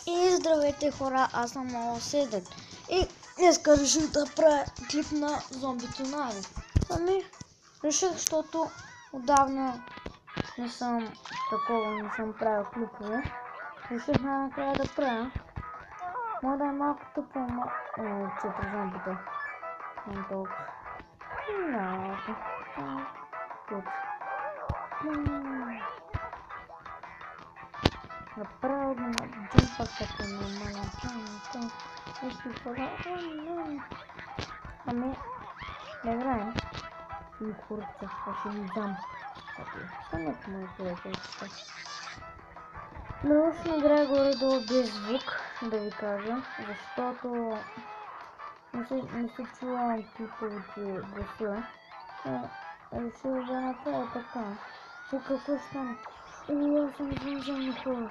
И здравейте хора, аз съм Седен. И днеска реших да правя клип на зомбито на Ани. Ами, реших, защото отдавна не съм правил клипове. Реших накрая да правя. Може да е малко тъпо, че при зомбите. Не толкова. Направо на джумпа като нормален. Ами, не играем. И курца, ще ви дам. Станете мои приятели. Нарочно играя горе-долу без звук, да ви кажа, защото не се чувам клиповите гласа. Решил да направя така. И какво ще стане? Аз съм извънземни хора.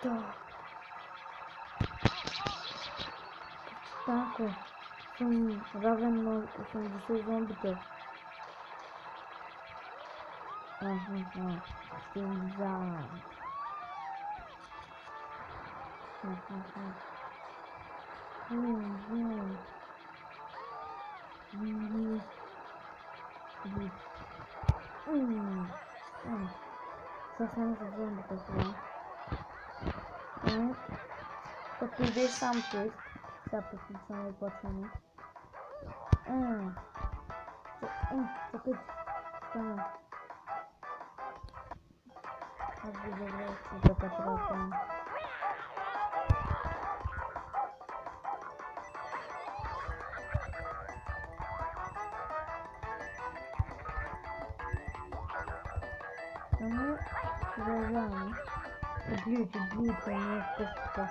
Да. Така, съм равен на 80 зомбите. Ще им вземам. Съвсем за зомбите това. Като идеш сам тест, сега приключваме и почваме. Чакай, стана. Аз ви забравя, че така трябва да стане. Ами, продължаваме. Убийте, не е къщата,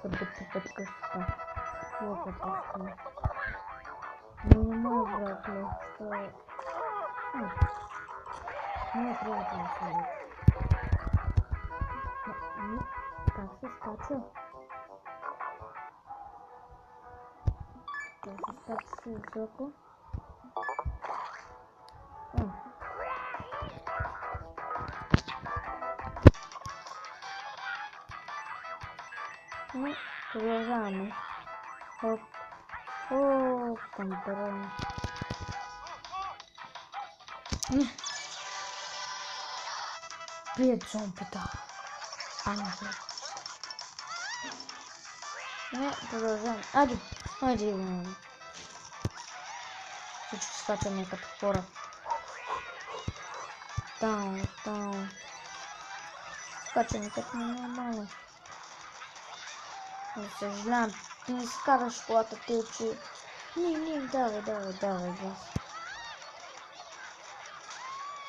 да бътипат къщата. Това къщата. Но не мога брат, що... Не е приятел съвет. Как се скача? Как се скача си високо? Продължаваме. Хоп. Пантарон. Прият зомбита. Продължаваме. Айде. Всички скачаме като хора. Таун. Скачаме като нормално. Не съжалявам, ти не скараш колата, те че... Не, давай, газ.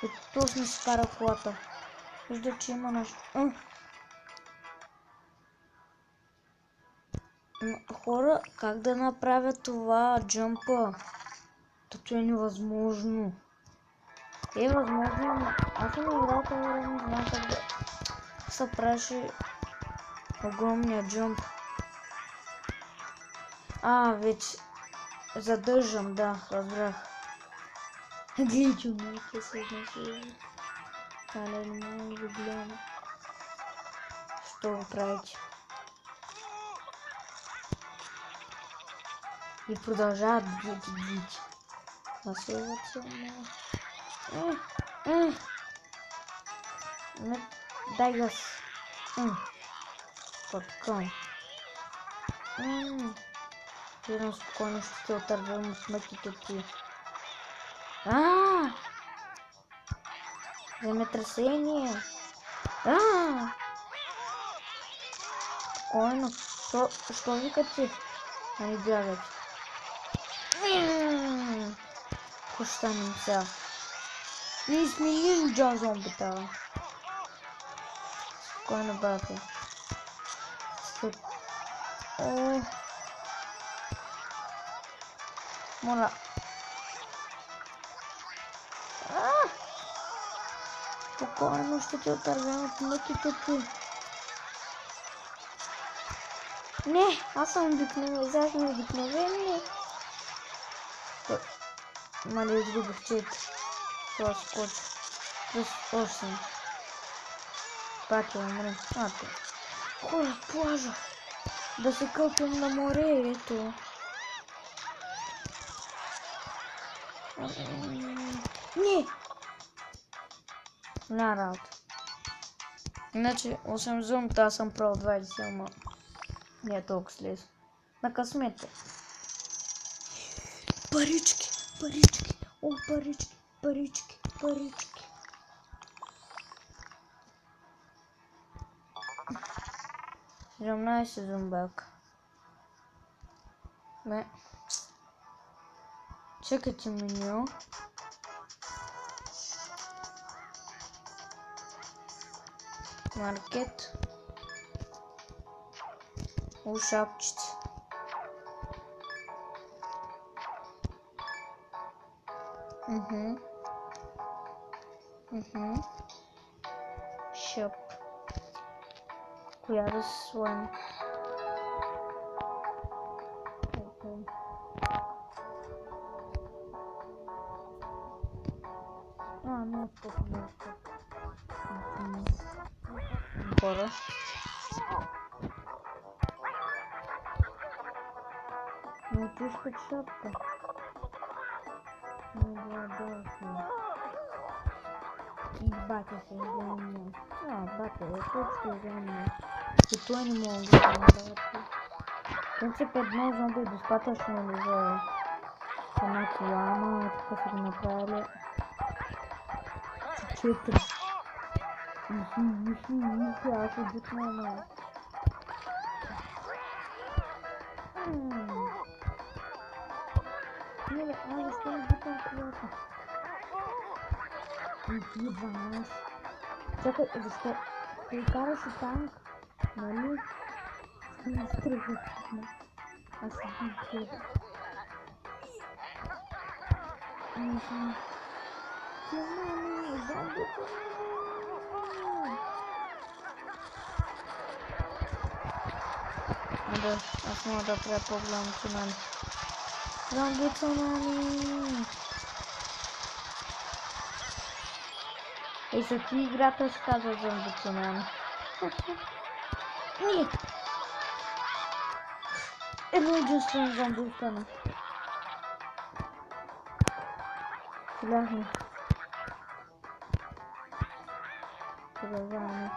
И точно си кара колата. Вижда, че има нещо. Хора, как да направя това джампа? Тото е невъзможно. Възможно, но аз съм играл това време, не знам как да се правеше огромния джамп. Вече задържам, да, разбрах. Гличу, не се изнасилва. Не мога да гледам. Що го правите? И продължават глити. Насилват се много. Дай газ. Подкон. Вирам спокойно, ще се отървам от смъките ти. Земетресение. Спокойно. Що викате? А не бягат. Какво ще станем сега? Ние сме нинджа зомбита. Спокойно, брате. Моля. Спокойно, ще ти отървем от мъките ти. Не, аз съм обикновен. Мали, изгубих чейта. Това скочи. Плюс 8. Пак я умрем. Хора, плажа. Да се къпим на морето. Не! На работа. Иначе, освен зомбита, аз съм правил 20, ама не е толкова слез. На късмета. Парички, парички, о, парички, парички, парички. 17 зомбака. Не. Чекайте меню. Маркет. О, шапчици. Шоп. Коя да се слагам? Не, по-хубаво. Хора. Не чувстват шапка. Не благодарствую. И батя се изгледам. Батя е точно изгледам. И той не мога да направя. В принцип едно зомби е достатъчно ли за една кола, ама така са го направили. 4. Аз обичам ама. Не, аз защо не бутам колата? Иди, 12. Чакай, защо? Ти караш и танк, нали? Не стръгвай. Аз съм бутам. Не знам. Зомбито. Да, аз мога да правя по-голямо цунами. Зомби цунами! И за ти играта се казва зомби цунами. Не! Едно единствено зомби остана. Сляхме. Продължаваме.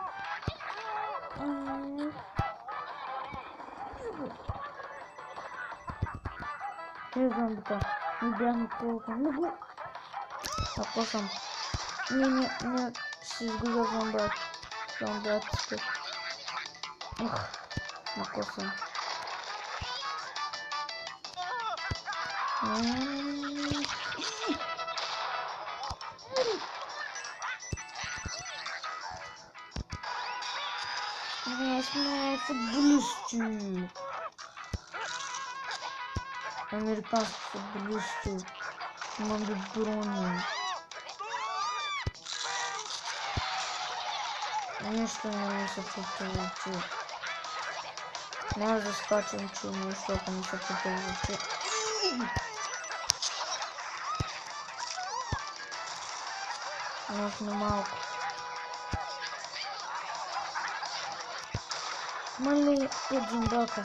Три зомбита. Не бяхме толкова много. Ако съм. Не, ще изгубя зомбият. Зомбиятите. Ако съм. Не сме футболисти. Американски футболисти. Имам брони. Нищо не ми се противочи. Може да скачам, че нещото ми се противочи. Нужно малко. Мали един бака.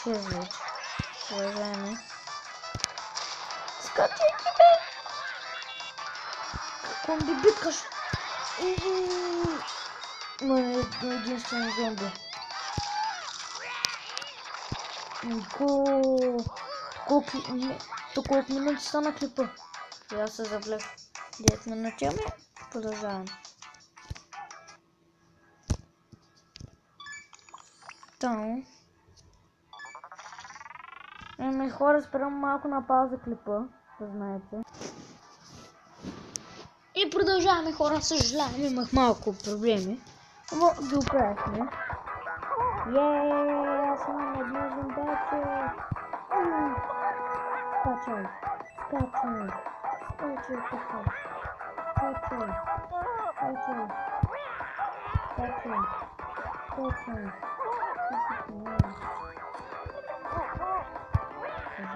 6 вече. Уважаеми. Скачайте бе! Каком би биткаш? Мали единствен зомби. Колко минути стана клипа? Я се завлек 9 минути, ами продължавам. Там. Ами хора, спирам малко на пауза клипа, да знаете. И продължаваме хора, съжалявам, имах малко проблеми. Но ги оправихме. Аз имам едно зомбаче. Скачай, скачай, скачай тука. Скачай, скачай, скачай, скачай.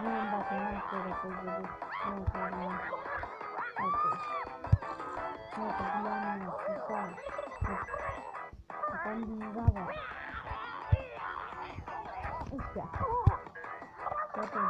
Знам бата, не ще да позволи. Не проблем. Ето. Ето, голямо, така. Там динозавър. Успях. Което е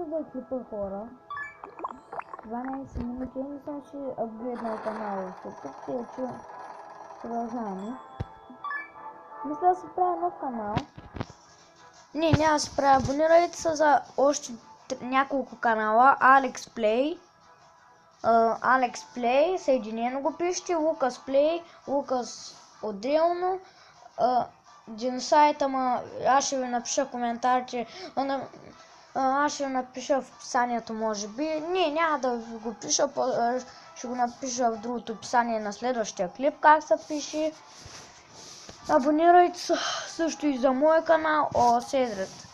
да клипа хора. 12 минути не съм си апгрейднал канала. Тук е, че продължаваме. Мисля да се правя нов канал. Не, няма да се правя. Абонирайте се за още няколко канала. Alex Play, съединено го пишете. Lucas Play, Lucas отделно. Сайта, аз ще ви напиша в коментарите. Аз ще напиша в описанието, може би. Не, няма да ви го пиша, ще го напиша в другото описание на следващия клип, как се пише. Абонирайте се също и за моя канал, Седрат.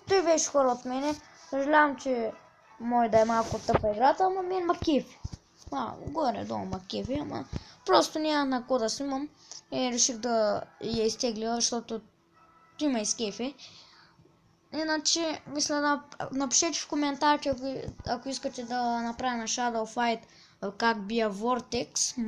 Той беше хора от мене. Съжалявам, че може да е малко тъпа играта, ама мен ма кефи. Горе-долу ма кефи, ама просто няма на какво да снимам. И реших да я изтегля, защото ти ме изкефи. Иначе, мисля да напишете в коментарите, ако искате да направя на Shadow Fight как бия Vortex,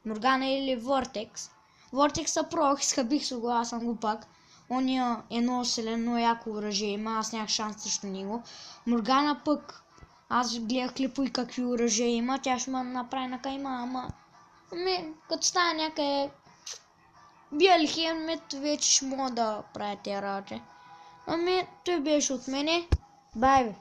Моргана или Vortex. Vortex пробвах, изхабих се го, аз съм го пак. Ония едно селено яко оръжие има, аз нямах шанс срещу него. Моргана пък, аз гледах клипо и какви оръжия има, тя ще ме направи на кайма, ама като стане някъде бия хелмет, вече ще мога да правя тия работи. Той беше от мене. Бай бе!